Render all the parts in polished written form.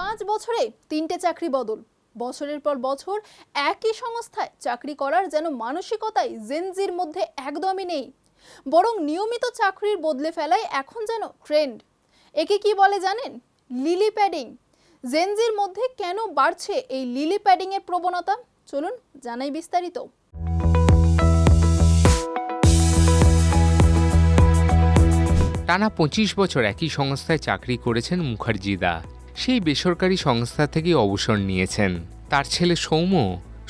5 বছরে 3টে চাকরি বদল। বছরের পর বছর একই সংস্থায় চাকরি করার যেন মানসিকতাই জেনজির মধ্যে একদমই নেই, বরং নিয়মিত চাকরির বদলে ফেলায় এখন যেন ট্রেন্ড। একে কি বলে জানেন? Lily padding. জেনজির মধ্যে কেন বাড়ছে এই লিলি প্যাডিং এর প্রবণতা? চলুন জানাই বিস্তারিত। টানা 25 বছর একই সংস্থায় চাকরি করেছেন মুখার্জিদা। সেই বেসরকারি সংস্থা থেকে অবসর নিয়েছেন। তার ছেলে সৌম্য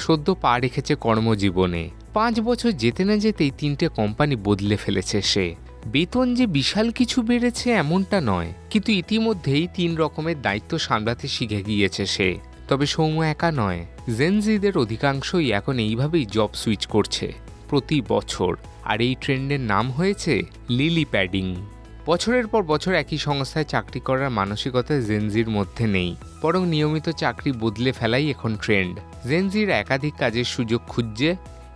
সদ্য পা রেখেছে কর্মজীবনে। 5 বছর যেতে না যেতেই 3টে কোম্পানি বদলে ফেলেছে সে। বেতন যে বিশাল কিছু বেড়েছে এমনটা নয়, কিন্তু ইতিমধ্যেই 3 রকমের দায়িত্ব সামলাতে শিখে গিয়েছে সে। তবে সৌম্য একা নয়, জেনজিদের অধিকাংশই এখন এইভাবেই জব সুইচ করছে প্রতি বছর। আর এই ট্রেন্ডের নাম হয়েছে লিলি প্যাডিং। বছরের পর বছর একই সংস্থায় চাকরি করার মানসিকতা জেনজির মধ্যে নেই, বরং নিয়মিত চাকরি বদলে ফেলাই এখন ট্রেন্ড। জেনজির একাধিক কাজের সুযোগ খুঁজছে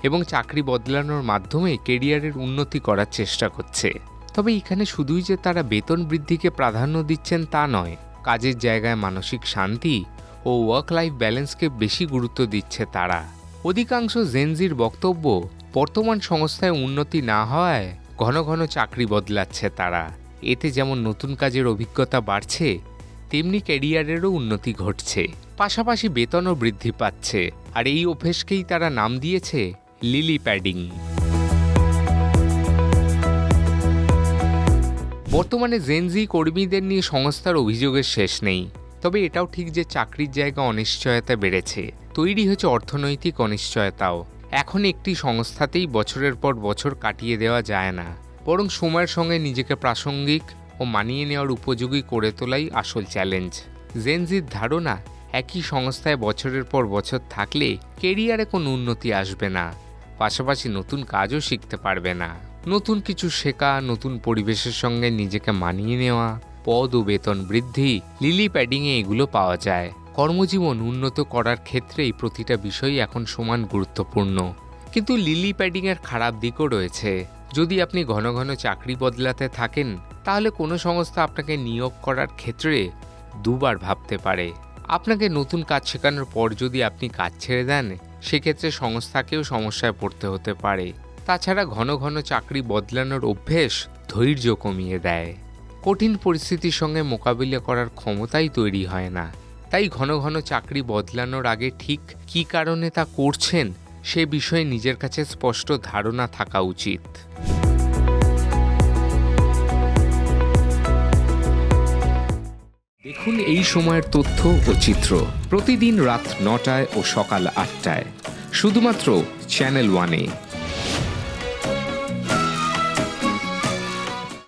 এবং চাকরি বদলানোর মাধ্যমে কেরিয়ারের উন্নতি করার চেষ্টা করছে। তবে এখানে শুধুই যে তারা বেতন বৃদ্ধিকে প্রাধান্য দিচ্ছেন তা নয়, কাজের জায়গায় মানসিক শান্তি ও ওয়ার্ক লাইফ ব্যালেন্সকে বেশি গুরুত্ব দিচ্ছে তারা। অধিকাংশ জেনজির বক্তব্য, বর্তমান সংস্থায় উন্নতি না হওয়ায় ঘন ঘন চাকরি বদলাচ্ছে তারা। এতে যেমন নতুন কাজের অভিজ্ঞতা বাড়ছে, তেমনি ক্যারিয়ারেরও উন্নতি ঘটছে, পাশাপাশি বেতনও বৃদ্ধি পাচ্ছে। আর এই অভ্যেসকেই তারা নাম দিয়েছে লিলি প্যাডিং। বর্তমানে জেনজি কর্মীদের নিয়ে সংস্থার অভিযোগের শেষ নেই। তবে এটাও ঠিক যে চাকরির জায়গা অনিশ্চয়তা বেড়েছে, তৈরি হয়েছে অর্থনৈতিক অনিশ্চয়তাও। এখন একটি সংস্থাতেই বছরের পর বছর কাটিয়ে দেওয়া যায় না, বরং সময়ের সঙ্গে নিজেকে প্রাসঙ্গিক ও মানিয়ে নেওয়ার উপযোগী করে তোলাই আসল চ্যালেঞ্জ। জেনজির ধারণা, একই সংস্থায় বছরের পর বছর থাকলে কেরিয়ারে কোনো উন্নতি আসবে না, পাশাপাশি নতুন কাজও শিখতে পারবে না। নতুন কিছু শেখা, নতুন পরিবেশের সঙ্গে নিজেকে মানিয়ে নেওয়া, পদ ও বেতন বৃদ্ধি, লিলি প্যাডিংয়ে এগুলো পাওয়া যায়। কর্মজীবন উন্নত করার ক্ষেত্রেই প্রতিটা বিষয়ই এখন সমান গুরুত্বপূর্ণ। কিন্তু লিলি প্যাডিংয়ের খারাপ দিকও রয়েছে। যদি আপনি ঘন ঘন চাকরি বদলাতে থাকেন, তাহলে কোনো সংস্থা আপনাকে নিয়োগ করার ক্ষেত্রে দুবার ভাবতে পারে। আপনাকে নতুন কাজ শেখানোর পর যদি আপনি কাজ ছেড়ে দেন, সেক্ষেত্রে সংস্থাকেও সমস্যায় পড়তে হতে পারে। তাছাড়া ঘন ঘন চাকরি বদলানোর অভ্যেস ধৈর্য কমিয়ে দেয়। কঠিন পরিস্থিতির সঙ্গে মোকাবিলা করার ক্ষমতাই তৈরি হয় না। তাই ঘন ঘন চাকরি বদলানোর আগে ঠিক কী কারণে তা করছেন সে বিষয়ে নিজের কাছে স্পষ্ট ধারণা থাকা উচিত। দেখুন এই সময়ের তথ্য ও চিত্র প্রতিদিন রাত 9টায় ও সকাল 8টায়, শুধুমাত্র চ্যানেল 1-এ।